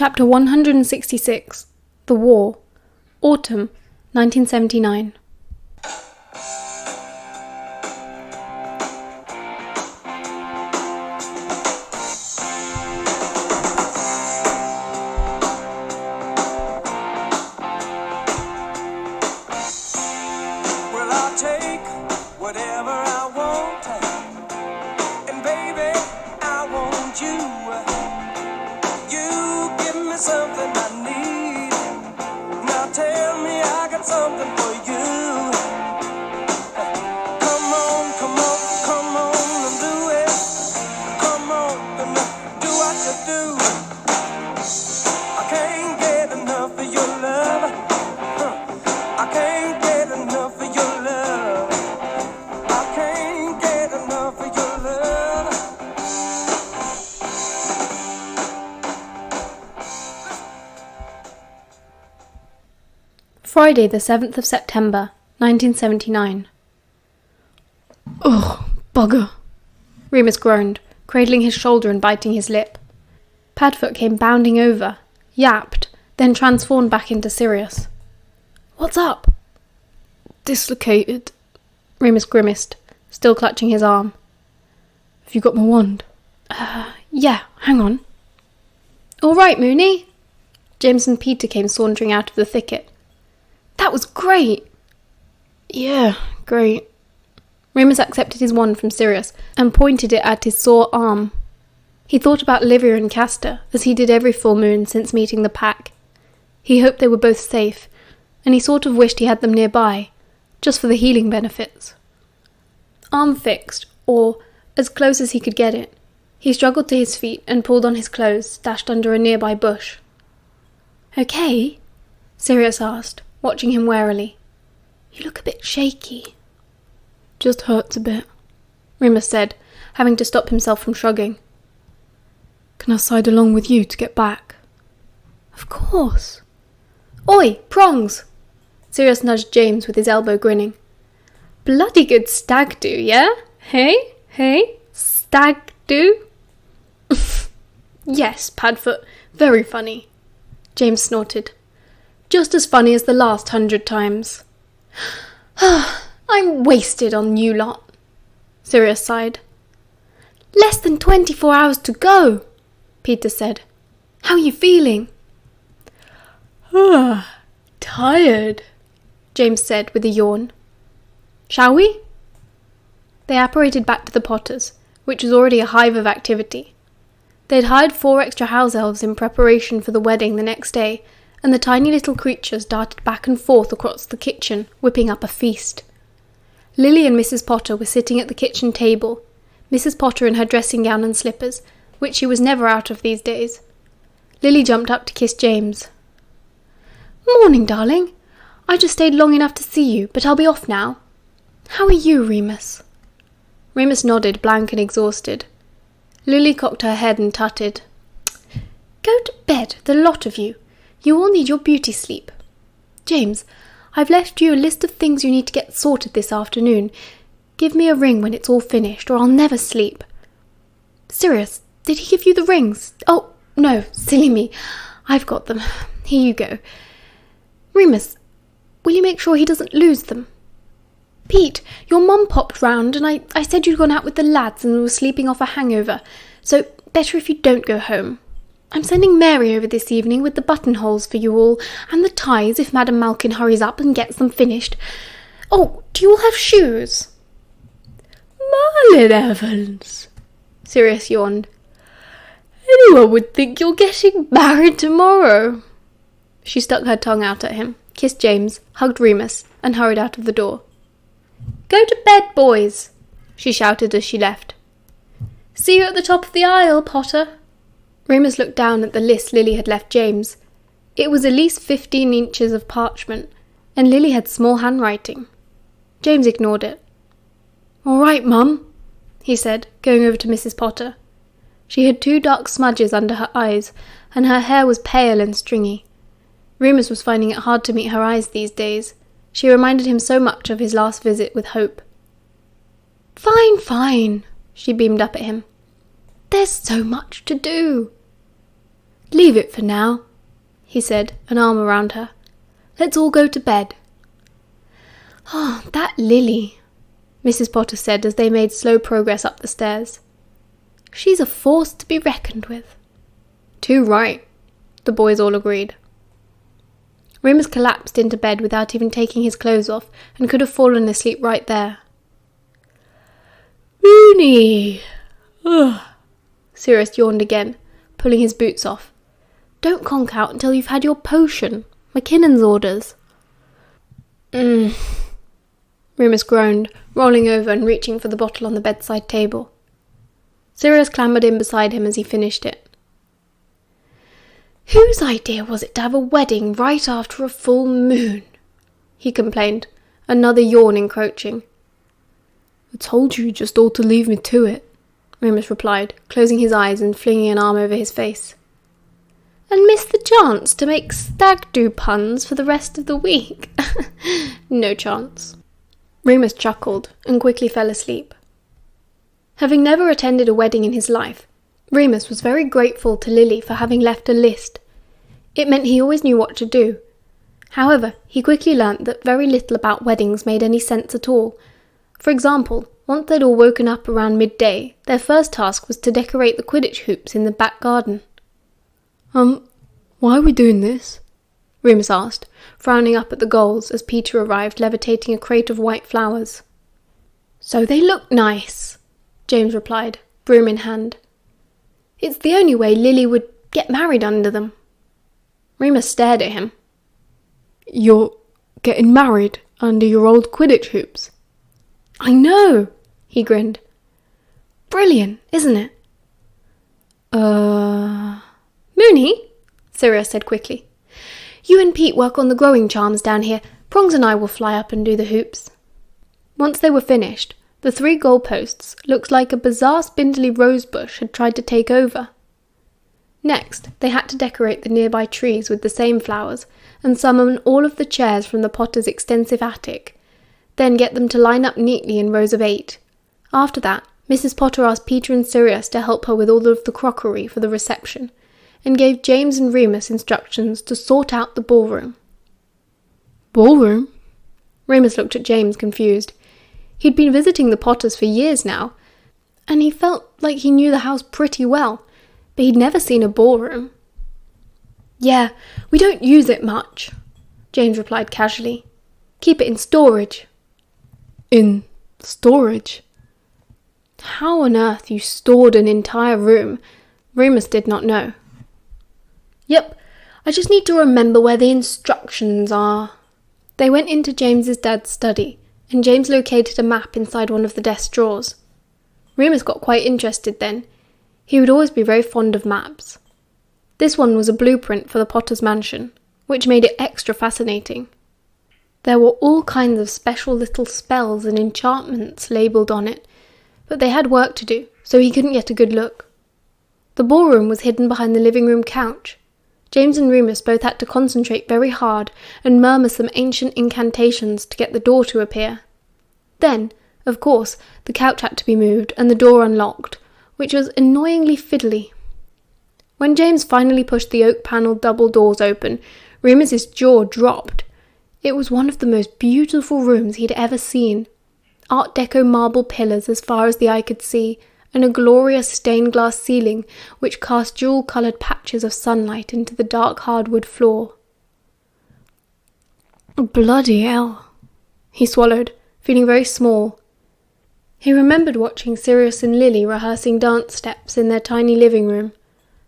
Chapter 166. The War. Autumn, 1979. Well, I'll take whatever I want, and baby, I want you. You give me something I need. Now tell me I got something for you. Come on, come on, come on and do it. Come on and do what you do. I can't get enough of your love. I can't get enough of your love. I can't get enough of your love. Friday, the 7th of September, 1979. Ugh, bugger. Remus groaned, cradling his shoulder and biting his lip. Padfoot came bounding over, yapped, then transformed back into Sirius. What's up? Dislocated. Remus grimaced, still clutching his arm. Have you got my wand? Yeah, hang on. All right, Mooney. James and Peter came sauntering out of the thicket. That was great. Yeah, great. Remus accepted his wand from Sirius and pointed it at his sore arm. He thought about Livia and Castor, as he did every full moon since meeting the pack. He hoped they were both safe, and he sort of wished he had them nearby, just for the healing benefits. Arm fixed, or as close as he could get it, he struggled to his feet and pulled on his clothes stashed under a nearby bush. Okay? Sirius asked, watching him warily. You look a bit shaky. Just hurts a bit, Remus said, having to stop himself from shrugging. Can I side along with you to get back? Of course. Oi, prongs! Sirius nudged James with his elbow, grinning. Bloody good stag do, yeah? Hey? Hey? Stag do? Yes, Padfoot, very funny. James snorted. Just as funny as the last 100 times. I'm wasted on you lot, Sirius sighed. Less than 24 hours to go, Peter said. How are you feeling? Tired, James said with a yawn. Shall we? They apparated back to the Potters, which was already a hive of activity. They'd hired 4 extra house elves in preparation for the wedding the next day, and the tiny little creatures darted back and forth across the kitchen, whipping up a feast. Lily and Mrs. Potter were sitting at the kitchen table, Mrs. Potter in her dressing gown and slippers, which she was never out of these days. Lily jumped up to kiss James. Morning, darling. I just stayed long enough to see you, but I'll be off now. How are you, Remus? Remus nodded, blank and exhausted. Lily cocked her head and tutted. Go to bed, the lot of you. You all need your beauty sleep. James, I've left you a list of things you need to get sorted this afternoon. Give me a ring when it's all finished, or I'll never sleep. Sirius, did he give you the rings? Oh, no, silly me. I've got them. Here you go. Remus, will you make sure he doesn't lose them? Pete, your mum popped round and I said you'd gone out with the lads and were sleeping off a hangover, so better if you don't go home. I'm sending Mary over this evening with the buttonholes for you all, and the ties if Madam Malkin hurries up and gets them finished. Oh, do you all have shoes? Merlin Evans, Sirius yawned. Anyone would think you're getting married tomorrow. She stuck her tongue out at him, kissed James, hugged Remus, and hurried out of the door. Go to bed, boys, she shouted as she left. See you at the top of the aisle, Potter. Remus looked down at the list Lily had left James. It was at least 15 inches of parchment, and Lily had small handwriting. James ignored it. All right, Mum, he said, going over to Mrs. Potter. She had 2 dark smudges under her eyes, and her hair was pale and stringy. Remus was finding it hard to meet her eyes these days. She reminded him so much of his last visit with Hope. Fine, fine, she beamed up at him. There's so much to do. Leave it for now, he said, an arm around her. Let's all go to bed. Oh, that Lily, Mrs. Potter said as they made slow progress up the stairs. She's a force to be reckoned with. Too right, the boys all agreed. Remus collapsed into bed without even taking his clothes off and could have fallen asleep right there. Moony! Ugh. Sirius yawned again, pulling his boots off. Don't conk out until you've had your potion. McKinnon's orders. Remus groaned, rolling over and reaching for the bottle on the bedside table. Sirius clambered in beside him as he finished it. Whose idea was it to have a wedding right after a full moon? He complained, another yawn encroaching. I told you just all to leave me to it, Remus replied, closing his eyes and flinging an arm over his face. And missed the chance to make stag-do puns for the rest of the week. No chance. Remus chuckled and quickly fell asleep. Having never attended a wedding in his life, Remus was very grateful to Lily for having left a list. It meant he always knew what to do. However, he quickly learnt that very little about weddings made any sense at all. For example, once they'd all woken up around midday, their first task was to decorate the Quidditch hoops in the back garden. Why are we doing this? Remus asked, frowning up at the goals as Peter arrived levitating a crate of white flowers. So they look nice, James replied, broom in hand. It's the only way Lily would get married under them. Remus stared at him. You're getting married under your old Quidditch hoops? I know, he grinned. Brilliant, isn't it? Moony, Sirius said quickly. You and Pete work on the growing charms down here. Prongs and I will fly up and do the hoops. Once they were finished, the 3 goalposts looked like a bizarre spindly rosebush had tried to take over. Next, they had to decorate the nearby trees with the same flowers and summon all of the chairs from the Potters' extensive attic, then get them to line up neatly in rows of 8. After that, Mrs. Potter asked Peter and Sirius to help her with all of the crockery for the reception, and gave James and Remus instructions to sort out the ballroom. Ballroom? Remus looked at James, confused. He'd been visiting the Potters for years now, and he felt like he knew the house pretty well, but he'd never seen a ballroom. Yeah, we don't use it much, James replied casually. Keep it in storage. In storage? How on earth you stored an entire room, Remus did not know. Yep, I just need to remember where the instructions are. They went into James's dad's study, and James located a map inside one of the desk drawers. Remus got quite interested then. He would always be very fond of maps. This one was a blueprint for the Potter's mansion, which made it extra fascinating. There were all kinds of special little spells and enchantments labelled on it, but they had work to do, so he couldn't get a good look. The ballroom was hidden behind the living room couch. James and Remus both had to concentrate very hard and murmur some ancient incantations to get the door to appear. Then, of course, the couch had to be moved and the door unlocked, which was annoyingly fiddly. When James finally pushed the oak-panelled double doors open, Remus's jaw dropped. It was one of the most beautiful rooms he'd ever seen. Art Deco marble pillars as far as the eye could see, and a glorious stained glass ceiling which cast jewel-coloured patches of sunlight into the dark hardwood floor. Bloody hell, he swallowed, feeling very small. He remembered watching Sirius and Lily rehearsing dance steps in their tiny living room,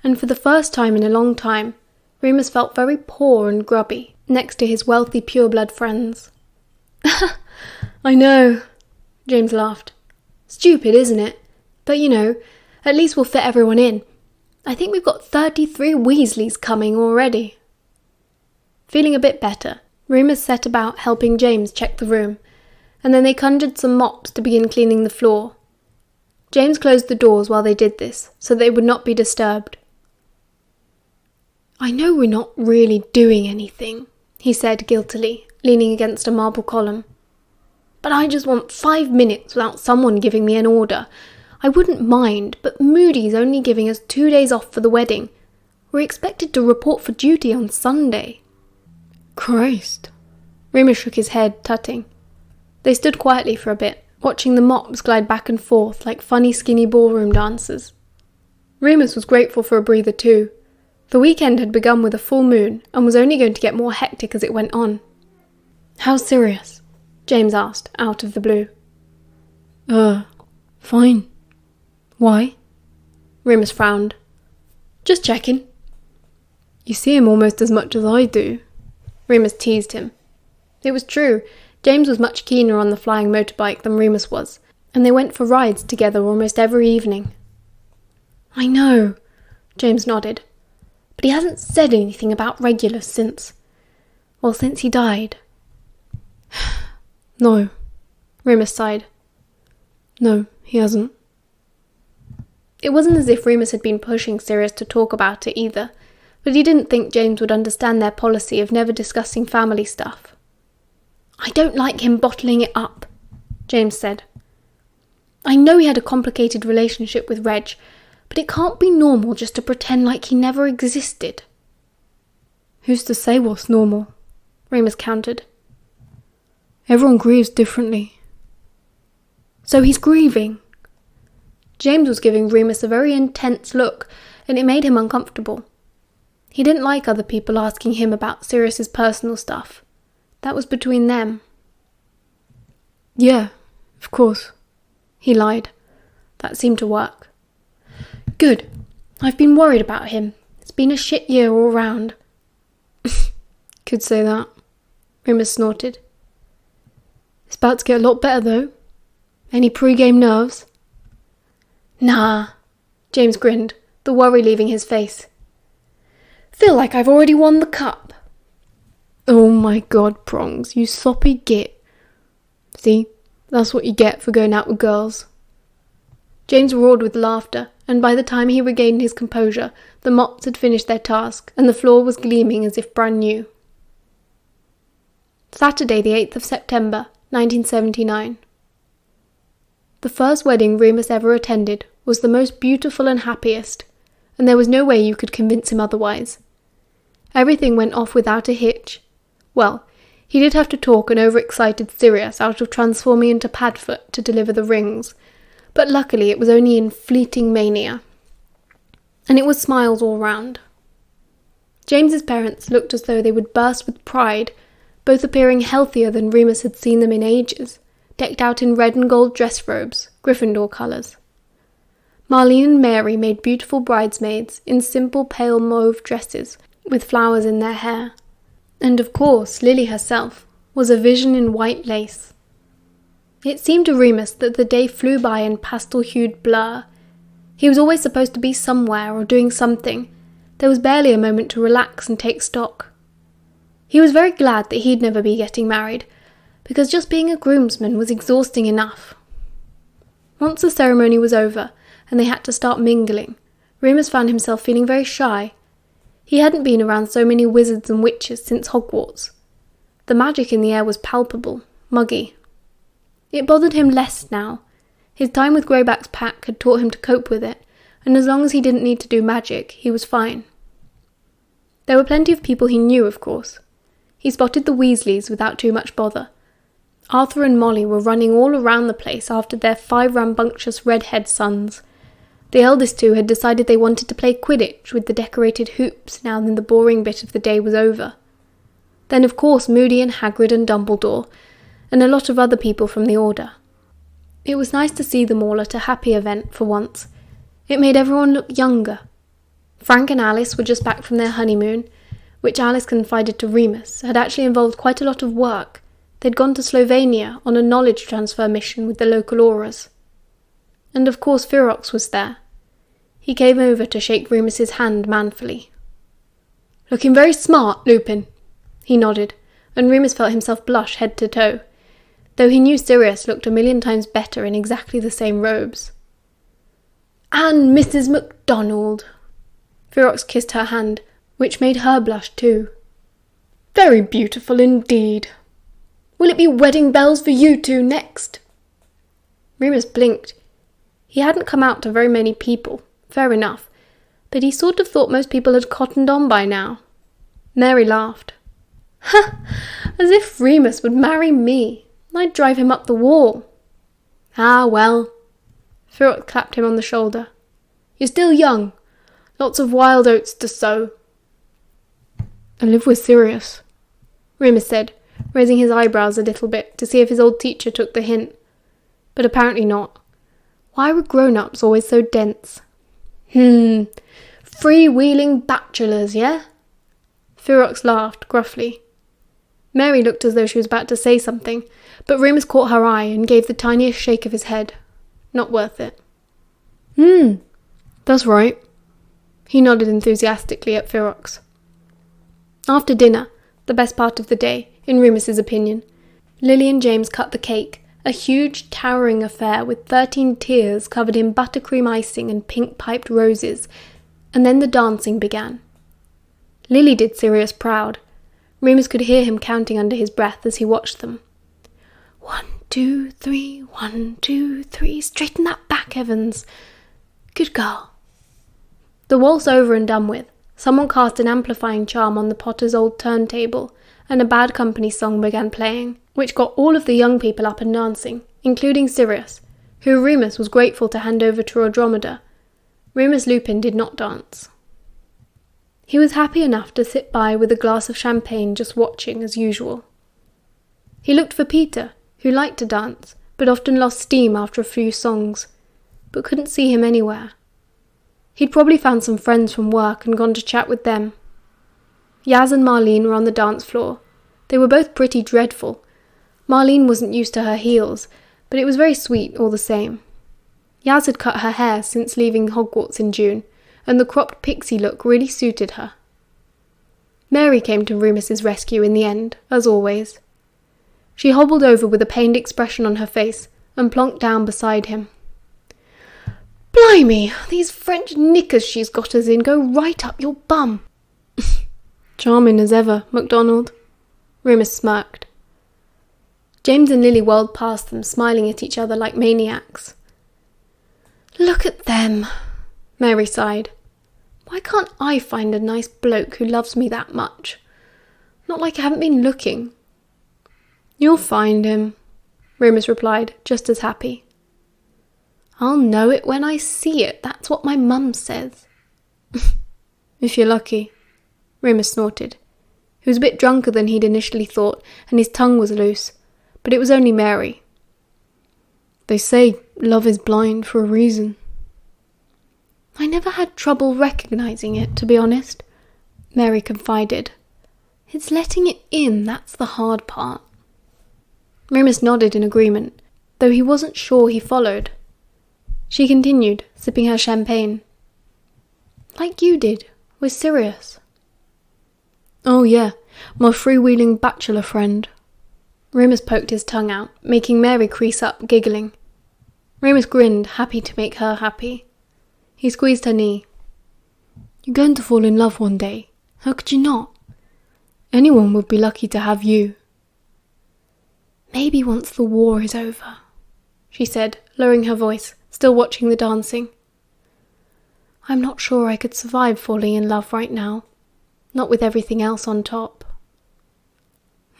and for the first time in a long time, Remus felt very poor and grubby next to his wealthy pureblood friends. I know, James laughed. Stupid, isn't it? But you know, at least we'll fit everyone in. I think we've got 33 Weasleys coming already. Feeling a bit better, Remus set about helping James check the room, and then they conjured some mops to begin cleaning the floor. James closed the doors while they did this, so they would not be disturbed. I know we're not really doing anything, he said guiltily, leaning against a marble column. But I just want 5 minutes without someone giving me an order. I wouldn't mind, but Moody's only giving us 2 days off for the wedding. We're expected to report for duty on Sunday." Christ. Remus shook his head, tutting. They stood quietly for a bit, watching the mops glide back and forth like funny skinny ballroom dancers. Remus was grateful for a breather too. The weekend had begun with a full moon and was only going to get more hectic as it went on. "How's Sirius?" James asked, out of the blue. Fine. Why? Remus frowned. "Just checking." You see him almost as much as I do." Remus teased him. It was true, James was much keener on the flying motorbike than Remus was, and they went for rides together almost every evening. "I know," James nodded, "but he hasn't said anything about Regulus since he died." No. Remus sighed. No, he hasn't. It wasn't as if Remus had been pushing Sirius to talk about it either, but he didn't think James would understand their policy of never discussing family stuff. "I don't like him bottling it up," James said. "I know he had a complicated relationship with Reg, but it can't be normal just to pretend like he never existed." Who's to say what's normal? Remus countered. Everyone grieves differently. "So he's grieving?" James was giving Remus a very intense look, and it made him uncomfortable. He didn't like other people asking him about Sirius's personal stuff. That was between them. "Yeah, of course," he lied. That seemed to work. "Good. I've been worried about him. It's been a shit year all round." Could say that. Remus snorted. It's about to get a lot better though. Any pre-game nerves? "Nah," James grinned, the worry leaving his face. "Feel like I've already won the cup." Oh my god, Prongs, you soppy git. See, that's what you get for going out with girls. James roared with laughter, and by the time he regained his composure, the mops had finished their task, and the floor was gleaming as if brand new. Saturday, the 8th of September, 1979. The first wedding Remus ever attended was the most beautiful and happiest, and there was no way you could convince him otherwise. Everything went off without a hitch. Well, he did have to talk an overexcited Sirius out of transforming into Padfoot to deliver the rings, but luckily it was only in fleeting mania. And it was smiles all round. James's parents looked as though they would burst with pride, both appearing healthier than Remus had seen them in ages, decked out in red and gold dress robes, Gryffindor colours. Marlene and Mary made beautiful bridesmaids in simple pale mauve dresses with flowers in their hair. And of course, Lily herself was a vision in white lace. It seemed to Remus that the day flew by in pastel-hued blur. He was always supposed to be somewhere or doing something. There was barely a moment to relax and take stock. He was very glad that he'd never be getting married, because just being a groomsman was exhausting enough. Once the ceremony was over, and they had to start mingling, Remus found himself feeling very shy. He hadn't been around so many wizards and witches since Hogwarts. The magic in the air was palpable, muggy. It bothered him less now. His time with Greyback's pack had taught him to cope with it, and as long as he didn't need to do magic, he was fine. There were plenty of people he knew, of course. He spotted the Weasleys without too much bother. Arthur and Molly were running all around the place after their 5 rambunctious redhead sons. The eldest two had decided they wanted to play Quidditch with the decorated hoops now that the boring bit of the day was over. Then of course Moody and Hagrid and Dumbledore, and a lot of other people from the Order. It was nice to see them all at a happy event for once. It made everyone look younger. Frank and Alice were just back from their honeymoon, which Alice confided to Remus had actually involved quite a lot of work. They'd gone to Slovenia on a knowledge transfer mission with the local Auras. And of course Ferox was there. He came over to shake Remus's hand manfully. "Looking very smart, Lupin," he nodded, and Remus felt himself blush head to toe, though he knew Sirius looked a million times better in exactly the same robes. "And Mrs. MacDonald." Ferox kissed her hand, which made her blush too. "Very beautiful indeed. Will it be wedding bells for you two next?" Remus blinked. He hadn't come out to very many people, fair enough, but he sort of thought most people had cottoned on by now. Mary laughed. Ha! As if Remus would marry me. I'd drive him up the wall. Ah, well. Ferox clapped him on the shoulder. You're still young. Lots of wild oats to sow. I live with Sirius, Remus said, raising his eyebrows a little bit to see if his old teacher took the hint. But apparently not. Why were grown-ups always so dense? Free-wheeling bachelors, yeah? Ferox laughed gruffly. Mary looked as though she was about to say something, but Remus caught her eye and gave the tiniest shake of his head. Not worth it. That's right. He nodded enthusiastically at Ferox. After dinner, the best part of the day, in Remus's opinion, Lily and James cut the cake, a huge towering affair with 13 tiers covered in buttercream icing and pink-piped roses, and then the dancing began. Lily did Sirius proud. Remus could hear him counting under his breath as he watched them. 1, 2, 3, 1, 2, 3, straighten that back, Evans. Good girl. The waltz over and done with, someone cast an amplifying charm on the Potter's old turntable, and a Bad Company song began playing, which got all of the young people up and dancing, including Sirius, who Remus was grateful to hand over to Andromeda. Remus Lupin did not dance. He was happy enough to sit by with a glass of champagne just watching as usual. He looked for Peter, who liked to dance, but often lost steam after a few songs, but couldn't see him anywhere. He'd probably found some friends from work and gone to chat with them. Yaz and Marlene were on the dance floor. They were both pretty dreadful. Marlene wasn't used to her heels, but it was very sweet all the same. Yaz had cut her hair since leaving Hogwarts in June, and the cropped pixie look really suited her. Mary came to Remus's rescue in the end, as always. She hobbled over with a pained expression on her face and plonked down beside him. Blimey, these French knickers she's got us in go right up your bum. Charming as ever, MacDonald. Remus smirked. James and Lily whirled past them, smiling at each other like maniacs. Look at them, Mary sighed. Why can't I find a nice bloke who loves me that much? Not like I haven't been looking. You'll find him, Remus replied, just as happy. I'll know it when I see it, that's what my mum says. If you're lucky, Remus snorted. He was a bit drunker than he'd initially thought, and his tongue was loose, but it was only Mary. They say love is blind for a reason. I never had trouble recognizing it, to be honest, Mary confided. It's letting it in, that's the hard part. Remus nodded in agreement, though he wasn't sure he followed. She continued, sipping her champagne. Like you did, with Sirius. Oh yeah, my freewheeling bachelor friend. Remus poked his tongue out, making Mary crease up, giggling. Remus grinned, happy to make her happy. He squeezed her knee. You're going to fall in love one day. How could you not? Anyone would be lucky to have you. Maybe once the war is over, she said, lowering her voice, still watching the dancing. I'm not sure I could survive falling in love right now, not with everything else on top.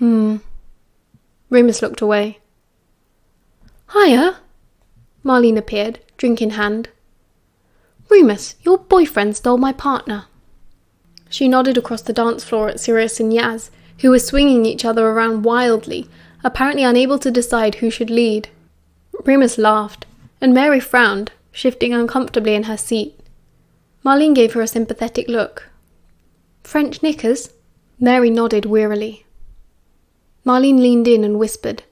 Remus looked away. Hiya! Marlene appeared, drink in hand. Remus, your boyfriend stole my partner. She nodded across the dance floor at Sirius and Yaz, who were swinging each other around wildly, apparently unable to decide who should lead. Remus laughed, and Mary frowned, shifting uncomfortably in her seat. Marlene gave her a sympathetic look. French knickers? Mary nodded wearily. Marlene leaned in and whispered,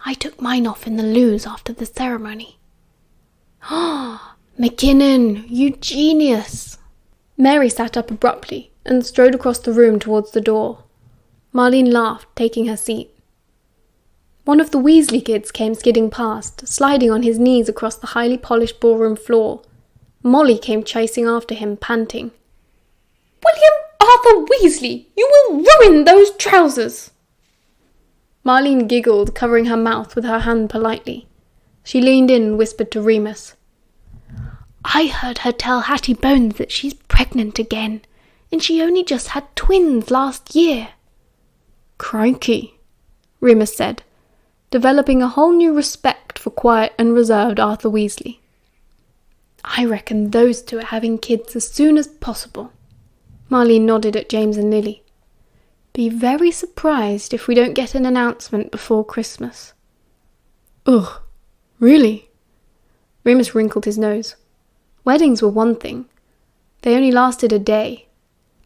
I took mine off in the loos after the ceremony. Ah! McKinnon, you genius! Mary sat up abruptly and strode across the room towards the door. Marlene laughed, taking her seat. One of the Weasley kids came skidding past, sliding on his knees across the highly polished ballroom floor. Molly came chasing after him, panting. William Arthur Weasley, you will ruin those trousers! Marlene giggled, covering her mouth with her hand politely. She leaned in and whispered to Remus. I heard her tell Hattie Bones that she's pregnant again, and she only just had twins last year. Crikey, Remus said, developing a whole new respect for quiet and reserved Arthur Weasley. I reckon those two are having kids as soon as possible. Marlene nodded at James and Lily. Be very surprised if we don't get an announcement before Christmas. Ugh, really? Remus wrinkled his nose. Weddings were one thing. They only lasted a day.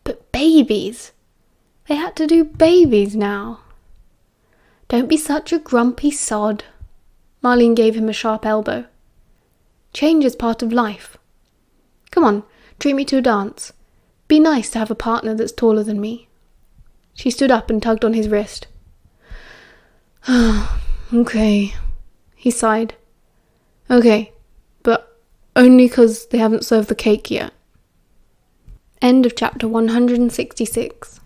But babies! They had to do babies now. Don't be such a grumpy sod. Marlene gave him a sharp elbow. Change is part of life. Come on, treat me to a dance. Be nice to have a partner that's taller than me. She stood up and tugged on his wrist. Okay, he sighed. Okay, but only 'cause they haven't served the cake yet. End of chapter 166.